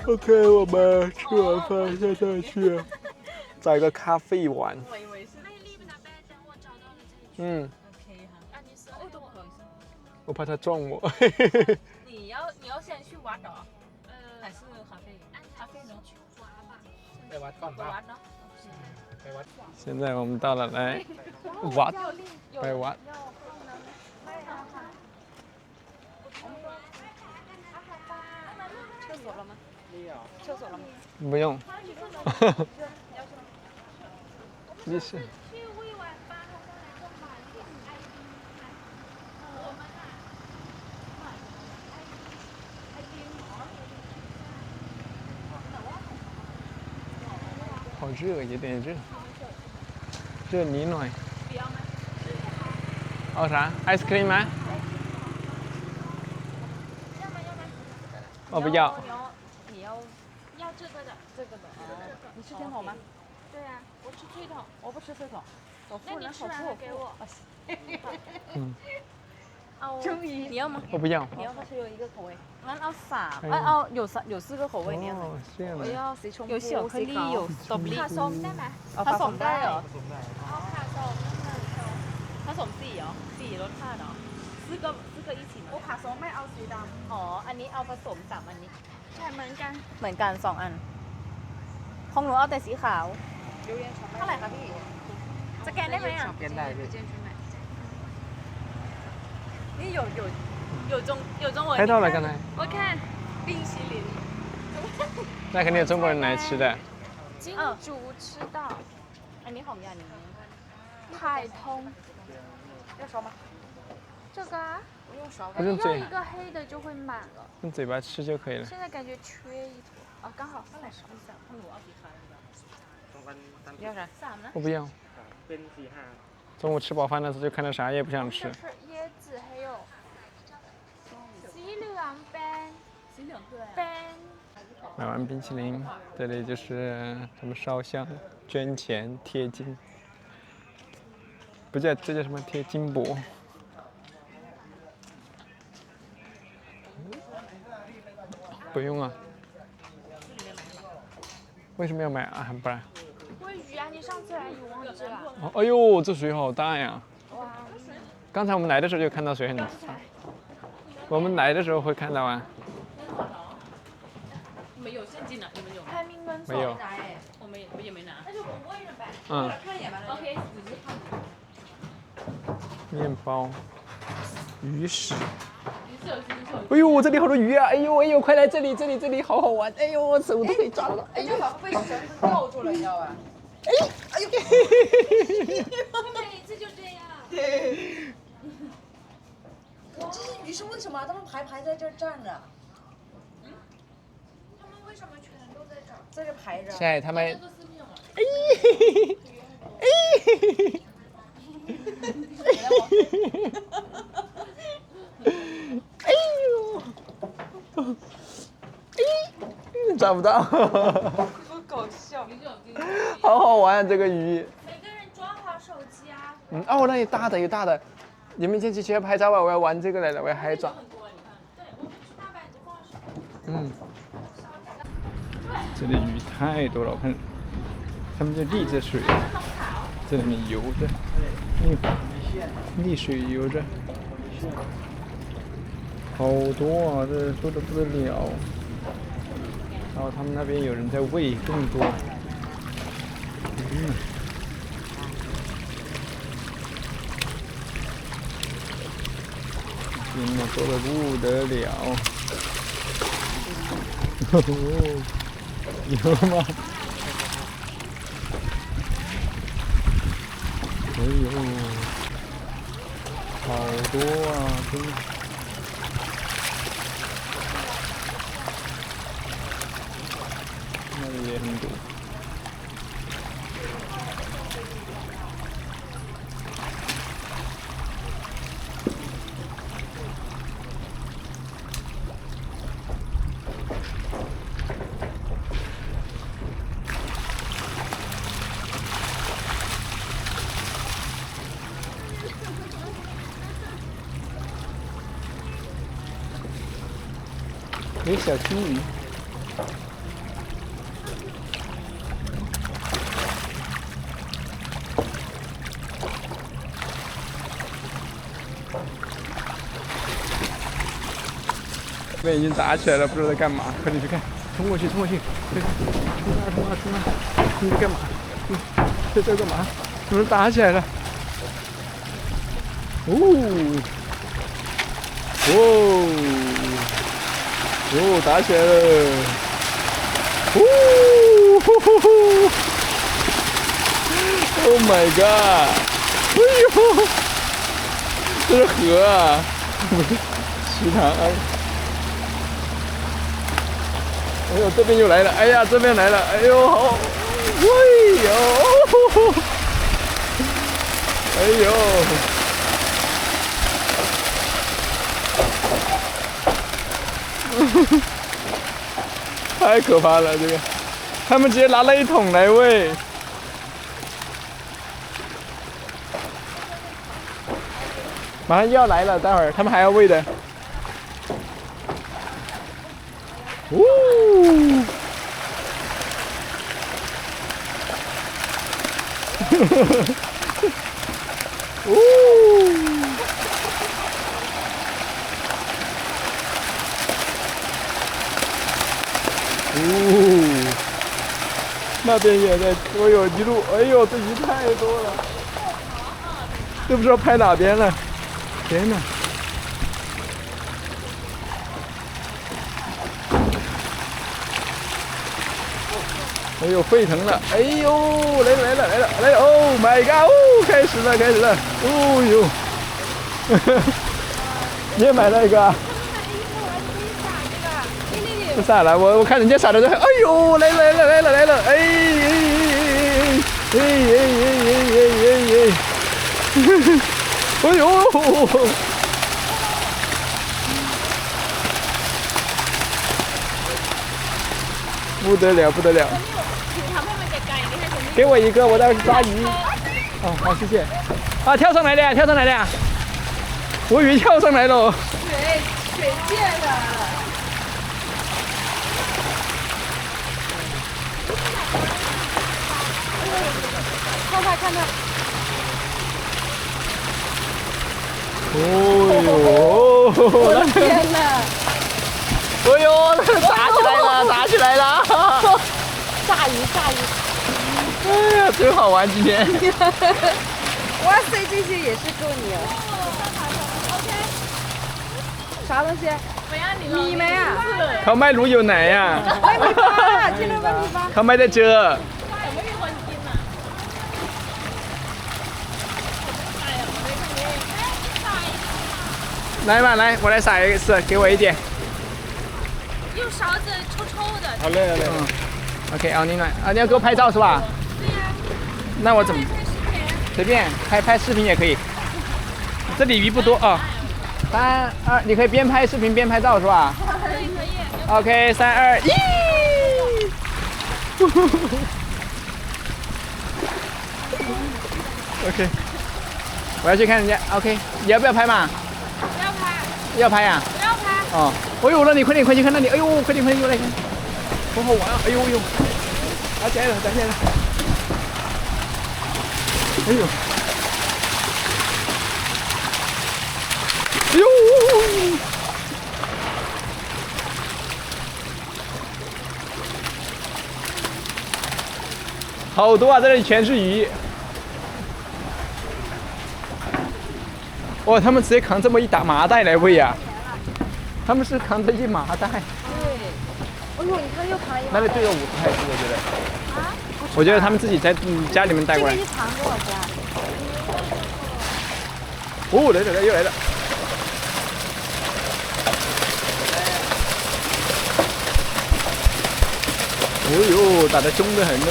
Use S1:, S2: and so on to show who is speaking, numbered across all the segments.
S1: OK，我们吃完饭现在去找一个咖啡玩。
S2: 我以为是。
S1: 嗯，
S2: OK 哈，啊你是哦都可以。
S1: 我怕他撞我。
S2: 你要先去玩的，还是咖啡？咖啡呢？去玩吧。
S3: ไปวัดก่อนป่ะ
S2: 玩呢？
S3: ไปวัด
S1: 现在我们到了来วัดไปวัด
S2: 厕所了吗？
S3: นี่เหรอ
S2: 厕所了吗？
S1: 不用。你是好热，有点热，热你หน่อย เอา啥？ice cream 吗？我不要。
S2: 你要这个的，这个的。你吃甜筒吗？对呀，我吃脆筒，我不吃脆筒。那你吃完了给我。
S1: 嗯，
S2: 终于。你要吗？
S1: 我不要。
S2: 你要它只有一个口味。งั้นเอา3，有4个口味，你要哪？
S1: 哦，这样的。
S2: 我要สีชมพู有巧克力，有สตรอเบอรี่。ผสมได้ไหมผสมได้เหรอ
S3: ผสมได้
S2: เอาผสมผสม4เหรอ4รสชาติเหรอ4个一起吗我ผสมไม่เอาสีดำอ๋ออันนี้เอาผสม3อันนี้ใช่เหมือนกัน2อันของหนูเอาแต่สีขาวเท่าไหร่คะพี่สแกนได้ไหมอ่ะ
S3: เปลี่ยนได้ด้วย
S2: นี่有中文
S1: 拍到了刚才，
S2: 我看冰淇淋
S1: 那肯定有中国人来吃的。
S4: 金竹吃到
S2: อันนี้ของยานี้
S4: 海通，
S2: 要烧吗
S4: 这个啊，
S2: 不用烧
S1: 不用嘴
S4: 要一，个黑的就会满了，
S1: 用嘴巴吃就可以了。
S4: 现在感觉缺一坨啊，刚好
S2: 那来烧一下ของหนูเอาสีขาว
S3: ต้องวันตัน
S2: 要啥3นะ
S1: 我不要。
S3: เป็น4-5
S1: 中午吃饱饭的时候就看到啥也不想吃。
S4: 这是椰子，还有西凉饼
S2: สีเหลืองคืออะไร
S4: 饼，
S1: 买完冰淇淋，这里就是什么烧香、捐钱、贴金，不叫这叫什么贴金箔。不用啊。为什么要买啊？不然？
S4: 喂鱼啊，你上次来鱼忘记了，
S1: 哦哎呦，这水好大呀！
S4: 哇，
S1: 刚才我们来的时候就看到水很大。我们来的时候会看到啊。
S2: 你们有现金啊？你们有吗？
S4: 开明门
S1: 没有。
S2: 我们也没拿。
S4: 那就不问了呗。
S1: 嗯。
S2: 看一眼吧。OK，只是看。
S1: 面包、鱼食。
S2: 你是有新手。
S1: 哎呦，这里好多鱼啊！哎呦哎呦，快来这里，这里好好玩！哎呦，我手都可以抓到。哎呦，
S2: 好像被绳子吊住了，你知道吧？
S4: 每一次就这样。
S5: 这些鱼是为什么？他们排在这儿站着，
S4: 他们为什么全都在这儿？
S5: 在这排着。
S1: ใช่ทำไม哎呦，找不到，
S2: 不搞笑。
S1: 好好玩啊！这个鱼。
S4: 每个人装好手机啊。
S1: 嗯，哦，那有大的，有大的。你们先去拍照吧，我要玩这个来了，我要海爪。
S4: 对，我们去大阪就放手。
S1: 嗯。这里鱼太多了，我看，他们就立着水，在里面游着，溺水游着，好多啊，这多得不得了。然后他们那边有人在喂，更多。天哪，多得不得了。有吗？哎呦，好多啊！真的。那里也很多。有小金鱼。边已经打起来了，不知道在干嘛，快点去看，冲过去，快看，冲啊！你在干嘛？你在这干嘛？怎么打起来了？打起来了！Oh my god！ 哎呦，这是河啊，不是池塘啊！哎呦，这边又来了！哎呀，这边来了！哎呦，好！哎呦！哎呦！太可怕了，这个，他们直接拿了一桶来喂。马上又要来了，待会儿他们还要喂的。那边也在，哎呦，一路，哎呦，这鱼太多了，都不知道拍哪边了，天哪！哎呦，沸腾了！哎呦，来了！Oh my god！ 哦，开始了！哦呦，你也买了一个啊？不撒了，我看人家撒的都，哎呦，来了！哎，哎呦！不得了！给我一个，我在抓鱼。哦，好，谢谢。啊，跳上来了！我以为跳上来了。
S5: 水溅了。看它。
S1: 哦呦！
S5: 我的天哪！
S1: 哎呦，打起来了！
S5: 炸鱼！
S1: 哎呀，真好玩今天。
S5: 哇塞，这些也是够你了。啥东西？米没啊？
S1: เขาไม่รู้อยู่ไหนอ่ะ
S5: ไม่มีปลาที่นู่นไม่มีปลา
S1: เขาไม่ได้เจอ来吧，来，我来撒一次，给我一点。
S4: 用勺子抽抽的。
S1: 好嘞。OK， 哦，你来啊，你要给我拍照是吧？
S4: 对呀。
S1: 那我怎么？随便拍视频也可以。这里鱼不多啊。3、2，你可以边拍视频边拍照是吧？
S4: 可以。
S1: OK， 3、2、1。OK， 我要去看人家。OK， 你要不要拍嘛？
S4: 不要拍。
S1: 要拍呀？
S4: 不要拍。
S1: 哦，哎呦，那你快点看那里，哎呦，快点过来看，好好玩啊！哎呦，打起来了！哎呦，好多啊，这里全是鱼。哇，他们直接扛这么一大麻袋来喂呀！他们是扛着一麻袋。对。
S5: 哎呦，你看又扛一麻袋。
S1: 那里对着50还是我觉得。啊？我觉得他们自己在家里面带过来。
S5: 这个一扛多少钱？
S1: 哦，来了，又来了。哦呦，打得凶得很喽。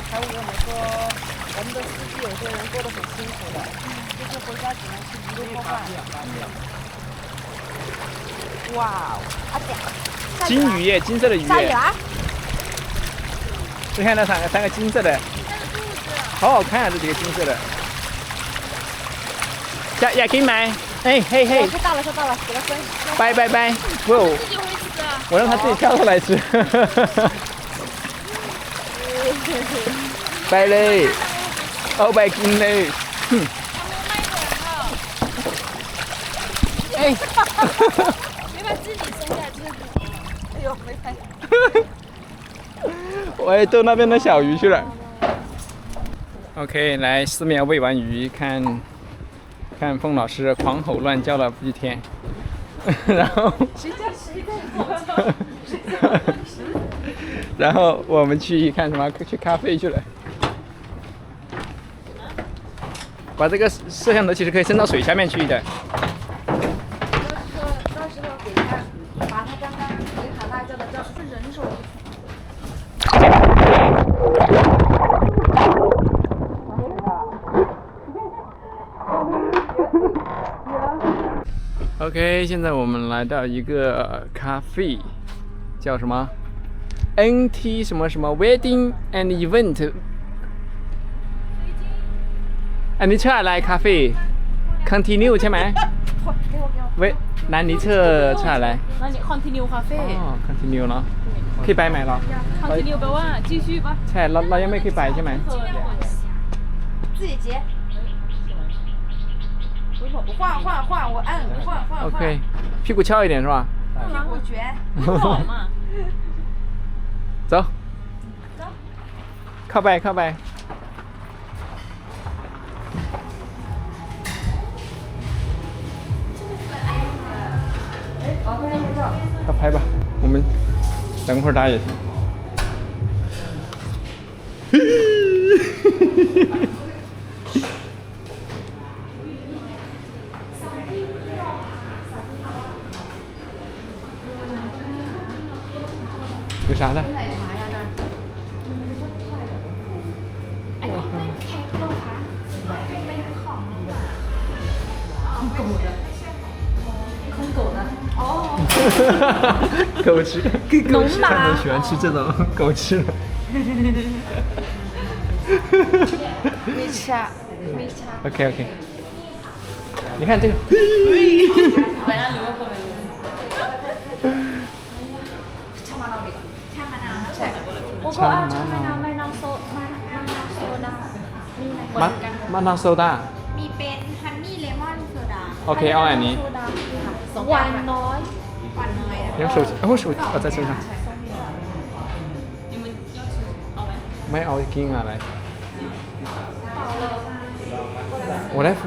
S5: 财务跟我们说，我们的司机有些人过得很辛苦的，就是回家只能吃一顿饭。哇，
S1: 金鱼耶，金色的鱼。
S5: 下雨啦！
S1: 你看那三个金色的，好好看啊，这几个金色的。也可以买，哎嘿嘿。
S5: 太大了，给它分。
S1: 拜，不，我让它自己跳上来吃。ไปเลยเอาไปกินเลย哎，
S4: 没把自己松下去。
S2: 哎呦，没拍。
S1: 我也逗那边的小鱼去了。OK， 来四面喂完鱼，看凤老师狂吼乱叫了几天，然后然后我们去看什么？去咖啡去了。把这个摄像头其实可以伸到水下面去的。
S5: 到时候给他把他刚刚给喊辣椒的照是人手。
S1: OK， 现在我们来到一个咖啡，叫什么 ？NT 什么什么 Wedding and Event。อันนี้ชื่ออะไรคาเฟ่ Continue ใช่ไหมเว้ยร้านนี้ชื่ออะไร
S2: 那你 continue 咖啡
S1: อ๋อ Continue เนาะเคยไปไหมเหรอ
S2: continue แปลว่า继续吧
S1: ใช่เรายังไม่เคยไปใช่ไหม
S5: 自己结。换，我按换。
S1: โอเค屁股翘一点是吧
S5: 屁股卷。
S2: 好嘛
S1: 走เข้าไป他拍吧，我们等会儿打也行。有啥的？狗吃，狗吃，他们喜欢吃这种狗吃的。
S5: 没吃啊。
S1: OK， 你看这个。
S5: 我ก็เอาชามะนาวมะนาวโซดามีไหม
S1: มะนาวโซดา
S5: มีเป็นฮันนี่เลมอนโซดา
S1: โอเคเอาอันนี้
S5: โซดาหวานน้อยหวานน้อย
S1: 用手机，我手机我在身上。ไม่เอากินอะไร我来付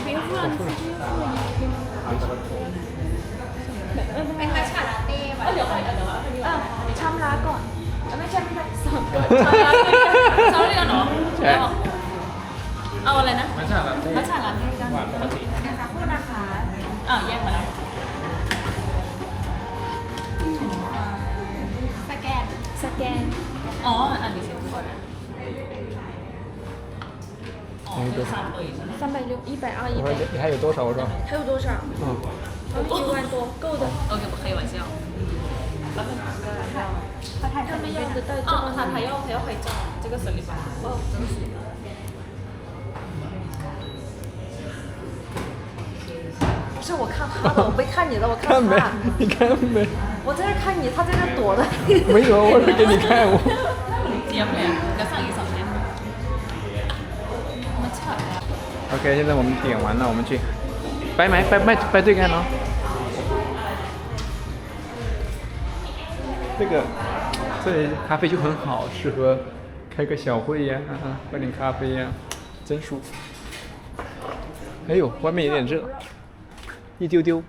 S5: เป็นมัทฉะลาเต้ป่ะชามลาก่อนไม่ใช่สองก่อน
S2: ซ้อนเลยกันเหรอ
S1: ใช่
S2: เอาอะไรนะ
S3: มัทฉะลาเต้
S2: มัทฉะลาเต้กัน
S3: หวานปกติ
S5: นะคะพูดนะคะ
S2: อ้าวแยกมาแล้ว
S5: สแกน
S2: อ๋ออันนี้เสียงก่อนนะอ๋อคือ3倍
S5: 360、120、
S1: 我说你还有多少？我说，
S5: 还有多少？
S1: 嗯，
S5: 1万多，够的。
S2: โอเค不开玩笑
S5: 他们要的带
S2: 哦他要拍照这个省力吧
S5: 不是我看他的，我没看你的，我看
S1: 看没
S5: 他。？
S1: 你看没？
S5: 我在这看你，他在这躲的。
S1: 没有，我是给你看我。
S2: เจี๊ยบเลยเดี๋ยวสั่งอีก2 เล่มมัทฉะ
S1: OK， 现在我们点完了，我们去拜买拜对干哦。这个这里咖啡就很好，适合开个小会呀，喝点咖啡呀，真舒服。哎呦，外面有点热，一丢丢。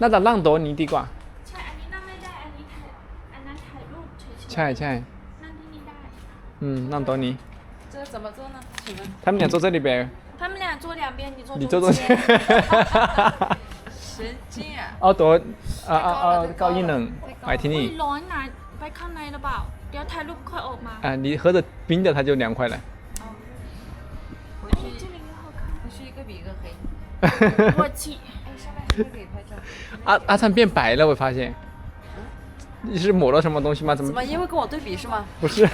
S1: น่าจะนั่งโต๊ะนี้ดีกว่า
S4: ใช่ อันนี้นั่งไม่ได้ อันนี้ถ่าย อันนั้นถ่ายรูปเฉย
S1: ใช่ใช่
S4: ๆนั่งที่นี่ได้
S1: นั่งโต๊ะนี้
S2: 这个怎么做呢请问
S1: 他们俩坐这里边
S4: 他们俩坐两边，你坐
S1: 你坐中间
S2: 神经啊
S1: เอาโต๊ะเก้าอี้หนึ่งไปที่นี่
S4: อุ๊ยร้อนนะไปข้างในหรือเปล่า เดี๋ยวถ่ายรูปค่อยออกมา
S1: 你喝着冰的它就凉快了
S2: 回去
S4: 这里也好看
S2: 回去一个比一个黑
S4: 我去
S2: 哎上面是不是可以拍照
S1: 阿灿变白了我发现你是抹了什么东西吗怎么
S2: 因为跟我对比是吗
S1: 不是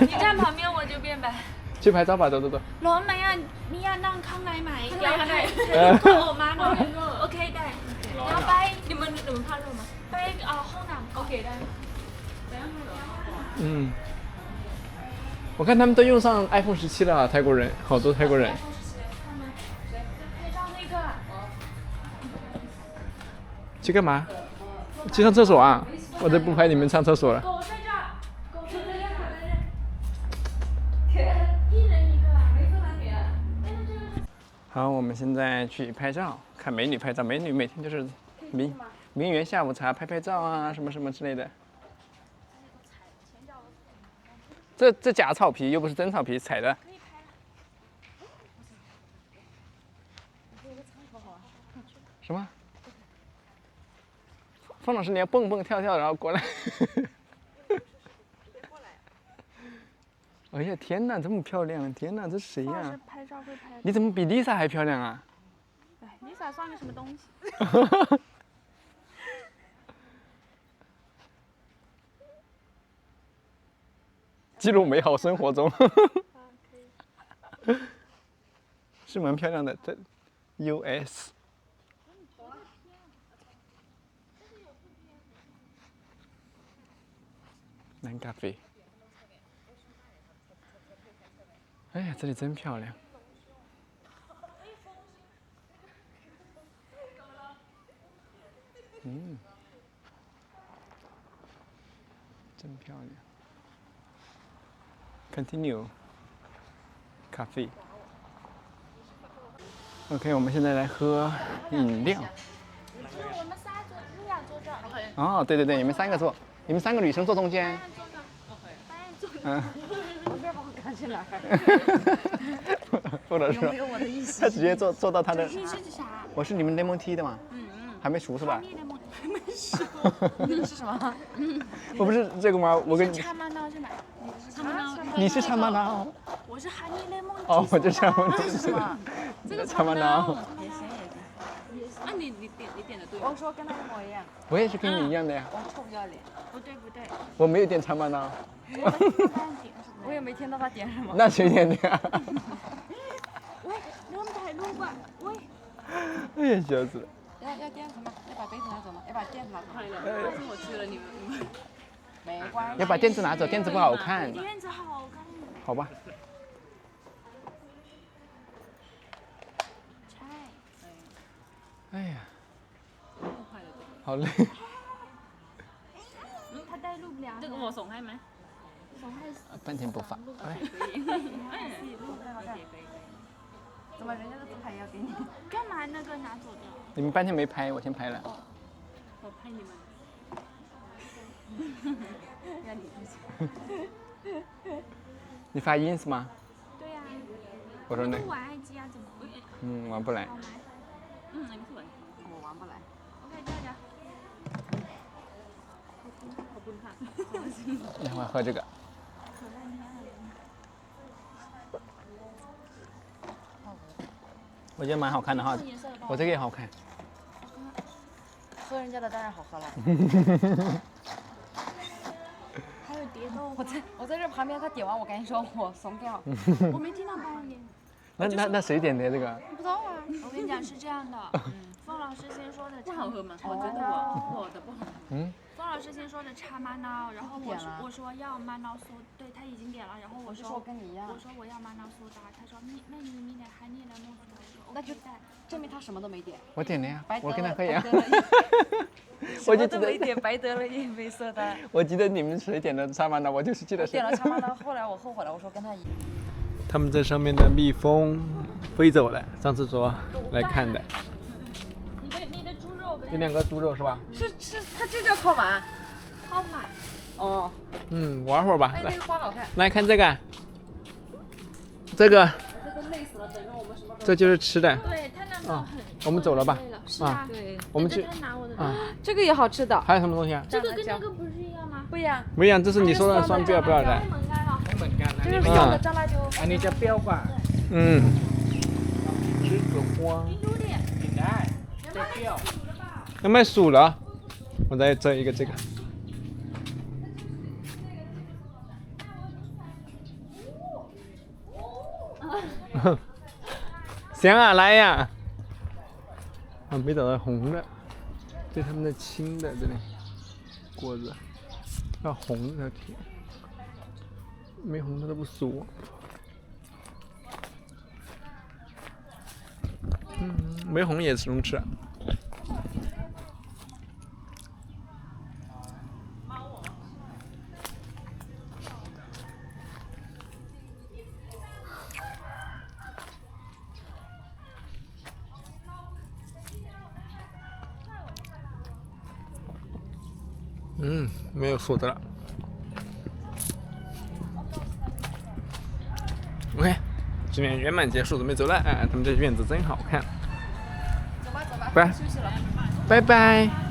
S4: 你站旁边我就变白
S1: 去拍照吧走
S4: ร้อนไหมอ่ะมีย่านั่งข้างในไหมเดี๋ยว
S2: ข้างใน
S4: ถ่ายรูปค่อยออกมาหน่อยโอเคได้เดี๋ยวไป你们拍รูป吗ไปห้องน้ำโอเคได้
S1: 嗯，我看他们都用上 iPhone 17了啊，泰国人，好多泰国人。去干嘛？去上厕所啊？我都不拍你们上厕所了。
S5: 狗在这儿，狗在这儿，一人一个，没分男女。
S1: 好，我们现在去拍照，看美女拍照。美女每天就是名媛下午茶，拍拍照啊，什么什么之类的。这假草皮又不是真草皮，踩的。什么？方老师，你要蹦蹦跳跳，然后过来。哎呀，天哪，这么漂亮！天哪，这是谁呀？
S2: 拍照会拍。
S1: 你怎么比 Lisa 还漂亮啊？
S2: 哎，Lisa 算个什么东西？
S1: 记录美好生活中。是蛮漂亮的，这 US。蓝咖啡。哎呀，这里真漂亮。嗯，真漂亮。Continue。咖啡。OK， 我们现在来喝饮料。
S5: 我们仨坐，你俩坐这儿。
S1: 哦，对对对，你们3个坐，你们3个女生坐中间。嗯。
S2: 我这把我赶去哪儿？
S1: 或者说，
S2: 我的意思？
S1: 他直接坐到他的。
S5: 你是啥？
S1: 我是你们 lemon tea 的嘛？还没熟是吧？
S5: 还没熟。
S2: 你是什么？
S1: 我不是这个吗？我跟你。
S5: 茶马闹是哪？
S1: 你是茶马闹。
S5: 我是哈尼雷蒙。
S1: 哦，我就茶马闹。
S2: 是吗？
S1: 这个茶马闹。
S2: 也行。
S5: 啊，你点的对。
S2: 我说跟他一模一样。
S1: 我也是跟你一样的呀。
S2: 我臭不要脸。
S5: 不对不对。
S1: 我没有点茶马闹。
S2: 我也没听到他点什么。
S1: 那谁点的呀？
S5: 喂，我们ถ่ายรูป啊！喂。
S1: 哎呀，笑死了。
S2: 要垫子吗？要把杯子拿走吗？要把垫子拿走。
S5: 是我去了，你们。
S2: 没关系。
S1: 要把垫子拿走，垫子不好看。
S5: 垫子好看。
S1: 好吧。哎呀，好累。
S5: 他带路不了。这个我送ให้ไหม送ให้
S1: 半天不发。哎。
S2: 怎么人家的自拍也要给你？
S5: 干嘛那个拿走的？
S1: 你们半天没拍，我先拍了。
S5: 我拍你们。
S2: 让你
S1: 你发 ins 吗？
S5: 对呀。
S1: 我说那。
S5: 不玩 IG 啊？怎么？
S1: 玩不来。
S5: 你不玩。
S2: 我玩不来。
S5: OK， 大家。ขอบคุณค่ะ。
S1: 然后喝这个。我觉得蛮好看的哈，我这个也好看。
S2: 喝人家的当然好喝了。
S5: 还有蝶豆。
S2: 我在这旁边，他点完我赶紧说我怂掉。
S5: 我没听到帮我点。
S1: 那谁点的这个？
S2: 不知道啊。
S5: 我跟你讲是这样的，凤老师先说的。不好喝吗？我觉得我的不好喝。凤老师先说的茶马闹，然后我说要马闹苏，对他已经点了，然后我说
S2: 跟你一样。
S5: 我说我要马闹苏打，他说那你点还你来弄苏打，
S2: 那就证明他什么都没点。
S1: 我点了呀，我跟他喝呀。
S2: 我就记得没点，白得了一杯色单。
S1: 我记得你们谁点的茶马闹，我就是记得谁。
S2: 点了茶马闹，后来我后悔了，我说跟他一样。
S1: 他们这上面的蜜蜂飞走了，上次说来看的。
S5: 你的猪肉呗。
S1: 这2个猪肉是吧？
S2: 是，它这叫烤马。
S5: 烤马。
S2: 哦。
S1: 玩会儿吧。
S2: 哎，那个花好看。
S1: 来看这个。这个。
S2: 这都累死了，等着我们什么？
S1: 这就是吃的。
S5: 对，他那个很。
S1: 我们走了吧？
S5: 是啊。
S2: 对。
S1: 我们去。
S5: 他拿我的。
S2: 这个也好吃的。
S1: 还有什么东西啊？
S5: 这个跟那个不是一样吗？
S2: 不一样。
S1: 不一样，这是你说的酸不要的。
S2: 这是酸的炸辣椒。
S3: อันนี้จะเปรี้ยวกว่า
S1: 栀子花。
S3: กินได้จะเปรี้ยว。
S1: 要卖薯了，我再蒸一个这个。香啊，来呀！没找到红的，对他们的青的这里果子。还有红的贴，没红的都不酥。没红也能吃。没有素的了。OK， 今天圆满结束，准备走了。哎，他们这院子真好看。
S2: 走吧走吧，
S1: 拜
S2: 休息了。
S1: 拜拜。